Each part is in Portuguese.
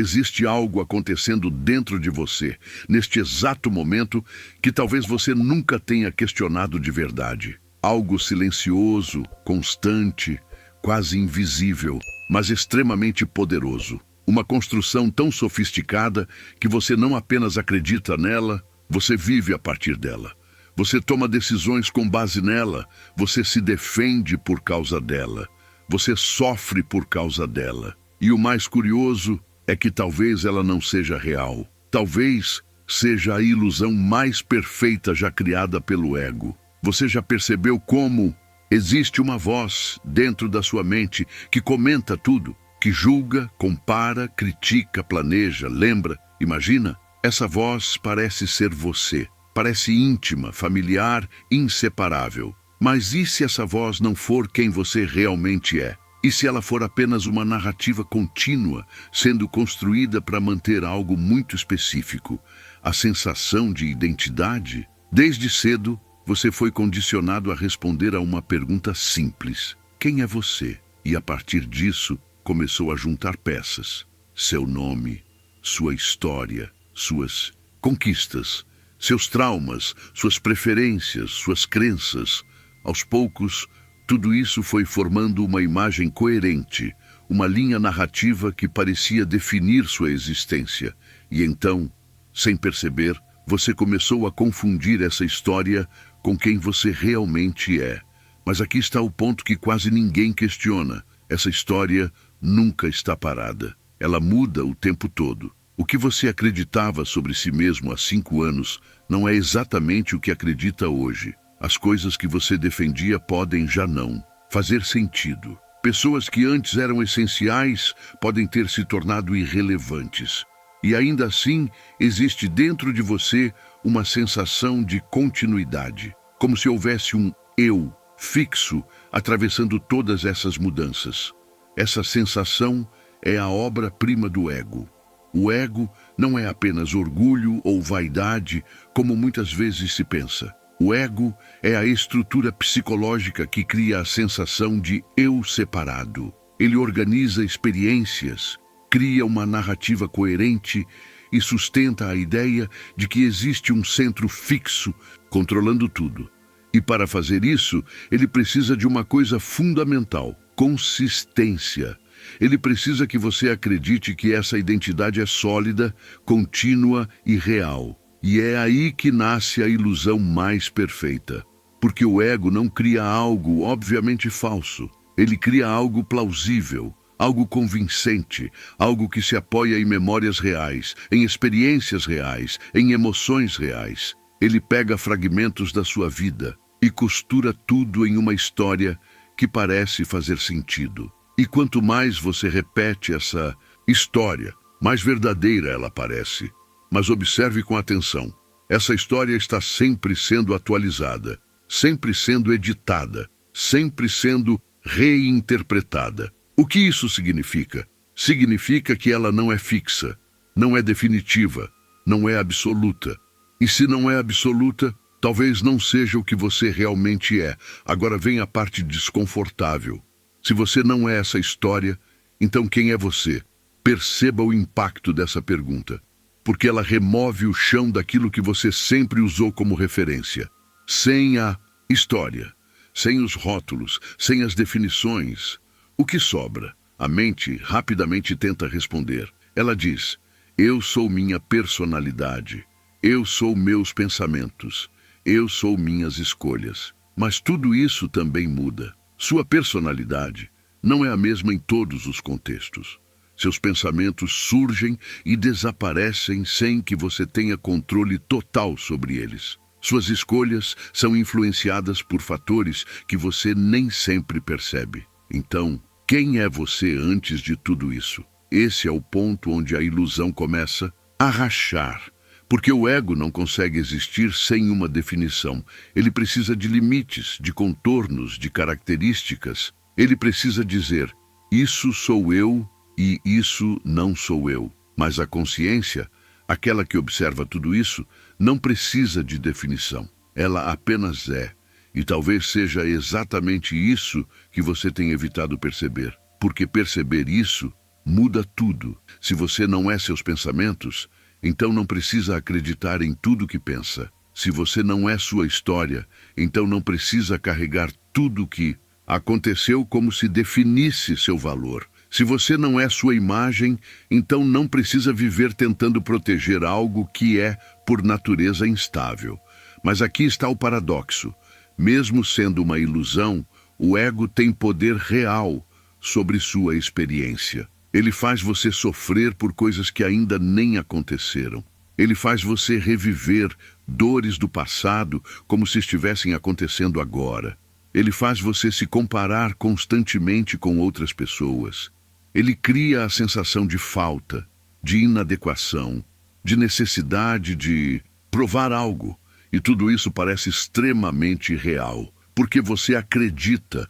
Existe algo acontecendo dentro de você, neste exato momento, que talvez você nunca tenha questionado de verdade. Algo silencioso, constante, quase invisível, mas extremamente poderoso. Uma construção tão sofisticada que você não apenas acredita nela, você vive a partir dela. Você toma decisões com base nela, você se defende por causa dela, você sofre por causa dela. E o mais curioso é que talvez ela não seja real. Talvez seja a ilusão mais perfeita já criada pelo ego. Você já percebeu como existe uma voz dentro da sua mente que comenta tudo, que julga, compara, critica, planeja, lembra, imagina? Essa voz parece ser você. Parece íntima, familiar, inseparável. Mas e se essa voz não for quem você realmente é? E se ela for apenas uma narrativa contínua, sendo construída para manter algo muito específico? A sensação de identidade? Desde cedo, você foi condicionado a responder a uma pergunta simples. Quem é você? E a partir disso, começou a juntar peças. Seu nome, sua história, suas conquistas, seus traumas, suas preferências, suas crenças. Aos poucos, tudo isso foi formando uma imagem coerente, uma linha narrativa que parecia definir sua existência. E então, sem perceber, você começou a confundir essa história com quem você realmente é. Mas aqui está o ponto que quase ninguém questiona. Essa história nunca está parada. Ela muda o tempo todo. O que você acreditava sobre si mesmo há 5 anos não é exatamente o que acredita hoje. As coisas que você defendia podem já não fazer sentido. Pessoas que antes eram essenciais podem ter se tornado irrelevantes. E ainda assim, existe dentro de você uma sensação de continuidade, como se houvesse um eu fixo atravessando todas essas mudanças. Essa sensação é a obra-prima do ego. O ego não é apenas orgulho ou vaidade, como muitas vezes se pensa. O ego é a estrutura psicológica que cria a sensação de eu separado. Ele organiza experiências, cria uma narrativa coerente e sustenta a ideia de que existe um centro fixo controlando tudo. E para fazer isso, ele precisa de uma coisa fundamental: consistência. Ele precisa que você acredite que essa identidade é sólida, contínua e real. E é aí que nasce a ilusão mais perfeita. Porque o ego não cria algo obviamente falso. Ele cria algo plausível, algo convincente, algo que se apoia em memórias reais, em experiências reais, em emoções reais. Ele pega fragmentos da sua vida e costura tudo em uma história que parece fazer sentido. E quanto mais você repete essa história, mais verdadeira ela parece. Mas observe com atenção. Essa história está sempre sendo atualizada, sempre sendo editada, sempre sendo reinterpretada. O que isso significa? Significa que ela não é fixa, não é definitiva, não é absoluta. E se não é absoluta, talvez não seja o que você realmente é. Agora vem a parte desconfortável. Se você não é essa história, então quem é você? Perceba o impacto dessa pergunta, porque ela remove o chão daquilo que você sempre usou como referência. Sem a história, sem os rótulos, sem as definições, o que sobra? A mente rapidamente tenta responder. Ela diz: eu sou minha personalidade, eu sou meus pensamentos, eu sou minhas escolhas. Mas tudo isso também muda. Sua personalidade não é a mesma em todos os contextos. Seus pensamentos surgem e desaparecem sem que você tenha controle total sobre eles. Suas escolhas são influenciadas por fatores que você nem sempre percebe. Então, quem é você antes de tudo isso? Esse é o ponto onde a ilusão começa a rachar. Porque o ego não consegue existir sem uma definição. Ele precisa de limites, de contornos, de características. Ele precisa dizer: isso sou eu e isso não sou eu. Mas a consciência, aquela que observa tudo isso, não precisa de definição. Ela apenas é. E talvez seja exatamente isso que você tem evitado perceber. Porque perceber isso muda tudo. Se você não é seus pensamentos, então não precisa acreditar em tudo que pensa. Se você não é sua história, então não precisa carregar tudo que aconteceu como se definisse seu valor. Se você não é sua imagem, então não precisa viver tentando proteger algo que é, por natureza, instável. Mas aqui está o paradoxo. Mesmo sendo uma ilusão, o ego tem poder real sobre sua experiência. Ele faz você sofrer por coisas que ainda nem aconteceram. Ele faz você reviver dores do passado como se estivessem acontecendo agora. Ele faz você se comparar constantemente com outras pessoas. Ele cria a sensação de falta, de inadequação, de necessidade de provar algo. E tudo isso parece extremamente real, porque você acredita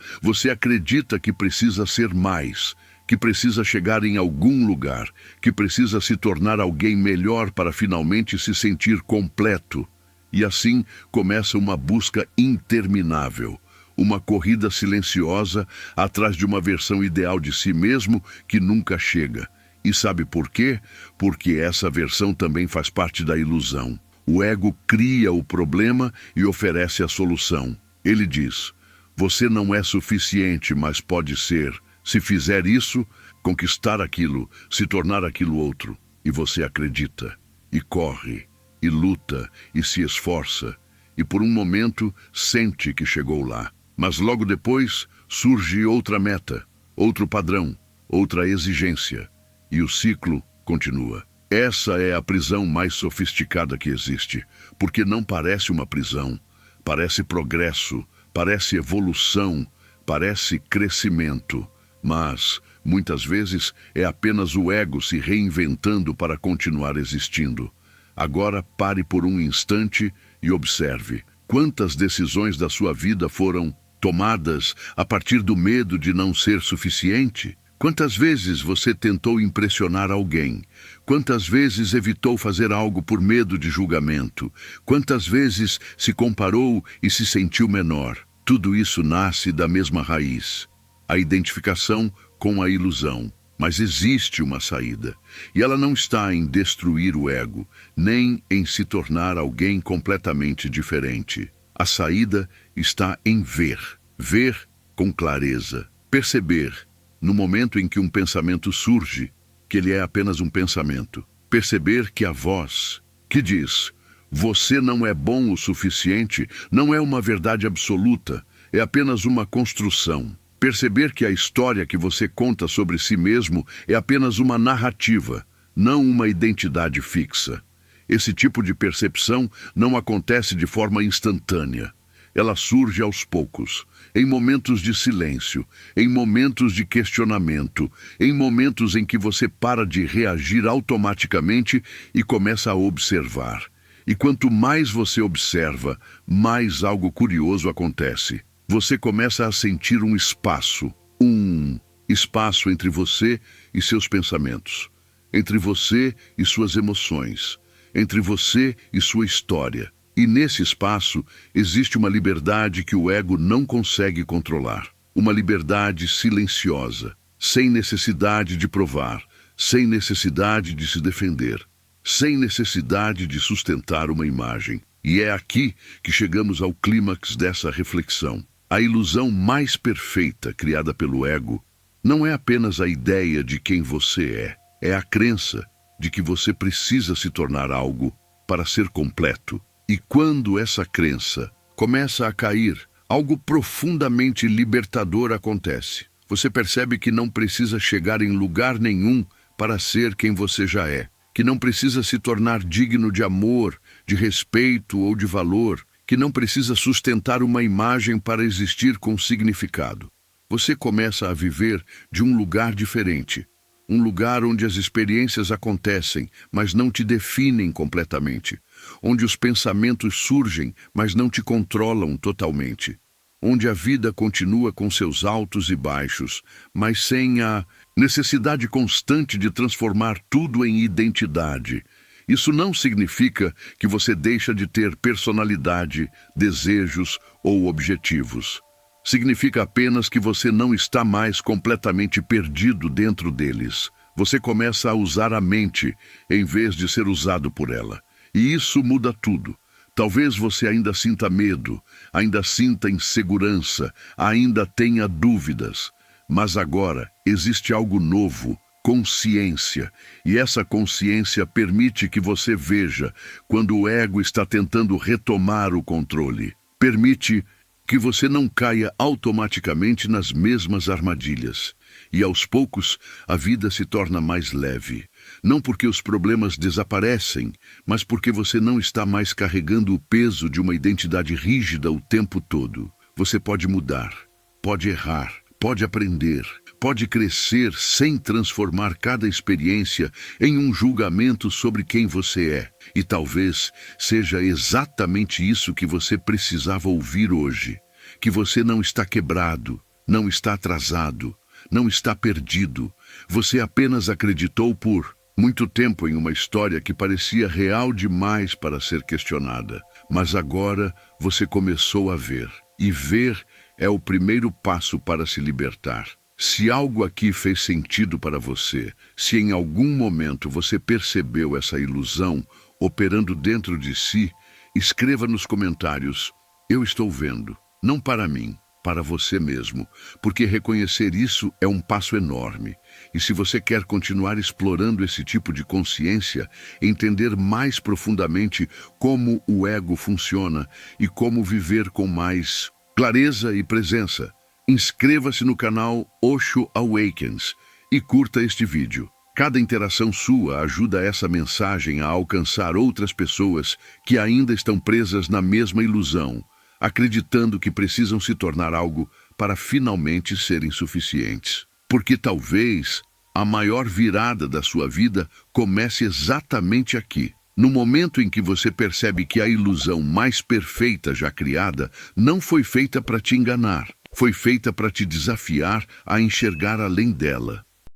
que precisa ser mais, que precisa chegar em algum lugar, que precisa se tornar alguém melhor para finalmente se sentir completo. E assim começa uma busca interminável, uma corrida silenciosa atrás de uma versão ideal de si mesmo que nunca chega. E sabe por quê? Porque essa versão também faz parte da ilusão. O ego cria o problema e oferece a solução. Ele diz: você não é suficiente, mas pode ser. Se fizer isso, conquistar aquilo, se tornar aquilo outro. E você acredita, e corre, e luta, e se esforça. E por um momento sente que chegou lá. Mas logo depois surge outra meta, outro padrão, outra exigência. E o ciclo continua. Essa é a prisão mais sofisticada que existe, porque não parece uma prisão, parece progresso, parece evolução, parece crescimento, mas, muitas vezes, é apenas o ego se reinventando para continuar existindo. Agora pare por um instante e observe quantas decisões da sua vida foram tomadas a partir do medo de não ser suficiente. Quantas vezes você tentou impressionar alguém? Quantas vezes evitou fazer algo por medo de julgamento? Quantas vezes se comparou e se sentiu menor? Tudo isso nasce da mesma raiz, a identificação com a ilusão. Mas existe uma saída, e ela não está em destruir o ego, nem em se tornar alguém completamente diferente. A saída está em ver com clareza, perceber, no momento em que um pensamento surge, que ele é apenas um pensamento. Perceber que a voz que diz, você não é bom o suficiente, não é uma verdade absoluta, é apenas uma construção. Perceber que a história que você conta sobre si mesmo é apenas uma narrativa, não uma identidade fixa. Esse tipo de percepção não acontece de forma instantânea. Ela surge aos poucos, em momentos de silêncio, em momentos de questionamento, em momentos em que você para de reagir automaticamente e começa a observar. E quanto mais você observa, mais algo curioso acontece. Você começa a sentir um espaço entre você e seus pensamentos, entre você e suas emoções, entre você e sua história. E nesse espaço existe uma liberdade que o ego não consegue controlar. Uma liberdade silenciosa, sem necessidade de provar, sem necessidade de se defender, sem necessidade de sustentar uma imagem. E é aqui que chegamos ao clímax dessa reflexão. A ilusão mais perfeita criada pelo ego não é apenas a ideia de quem você é a crença de que você precisa se tornar algo para ser completo. E quando essa crença começa a cair, algo profundamente libertador acontece. Você percebe que não precisa chegar em lugar nenhum para ser quem você já é, que não precisa se tornar digno de amor, de respeito ou de valor, que não precisa sustentar uma imagem para existir com significado. Você começa a viver de um lugar diferente, um lugar onde as experiências acontecem, mas não te definem completamente, onde os pensamentos surgem, mas não te controlam totalmente, onde a vida continua com seus altos e baixos, mas sem a necessidade constante de transformar tudo em identidade. Isso não significa que você deixa de ter personalidade, desejos ou objetivos. Significa apenas que você não está mais completamente perdido dentro deles. Você começa a usar a mente em vez de ser usado por ela. E isso muda tudo. Talvez você ainda sinta medo, ainda sinta insegurança, ainda tenha dúvidas. Mas agora existe algo novo, consciência. E essa consciência permite que você veja quando o ego está tentando retomar o controle. Permite que você não caia automaticamente nas mesmas armadilhas. E aos poucos, a vida se torna mais leve. Não porque os problemas desaparecem, mas porque você não está mais carregando o peso de uma identidade rígida o tempo todo. Você pode mudar, pode errar, pode aprender, pode crescer sem transformar cada experiência em um julgamento sobre quem você é. E talvez seja exatamente isso que você precisava ouvir hoje. Que você não está quebrado, não está atrasado, não está perdido. Você apenas acreditou por muito tempo em uma história que parecia real demais para ser questionada. Mas agora você começou a ver. E ver é o primeiro passo para se libertar. Se algo aqui fez sentido para você, se em algum momento você percebeu essa ilusão operando dentro de si, escreva nos comentários: eu estou vendo. Não para mim, para você mesmo, porque reconhecer isso é um passo enorme. E se você quer continuar explorando esse tipo de consciência, entender mais profundamente como o ego funciona e como viver com mais clareza e presença, inscreva-se no canal Osho Awakens e curta este vídeo. Cada interação sua ajuda essa mensagem a alcançar outras pessoas que ainda estão presas na mesma ilusão, acreditando que precisam se tornar algo para finalmente serem suficientes. Porque talvez a maior virada da sua vida comece exatamente aqui, no momento em que você percebe que a ilusão mais perfeita já criada não foi feita para te enganar, foi feita para te desafiar a enxergar além dela.